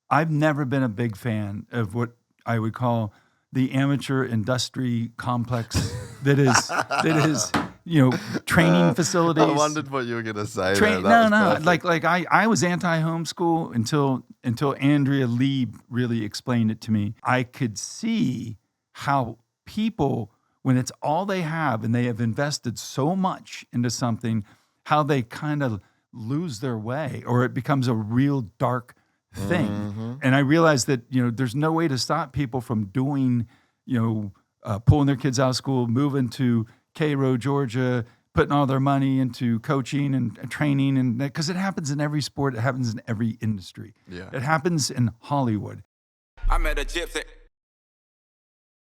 I've never been a big fan of what I would call the amateur industry complex that is, training facilities. I wondered what you were going to say. No. Like I was anti-homeschool until Andrea Lee really explained it to me. I could see how people, when it's all they have and they have invested so much into something, how they kind of lose their way or it becomes a real dark thing. Mm-hmm. And I realized that, there's no way to stop people from doing, pulling their kids out of school, moving to Cairo, Georgia, putting all their money into coaching and training. And because it happens in every sport, it happens in every industry. Yeah. It happens in Hollywood. I met a gypsy.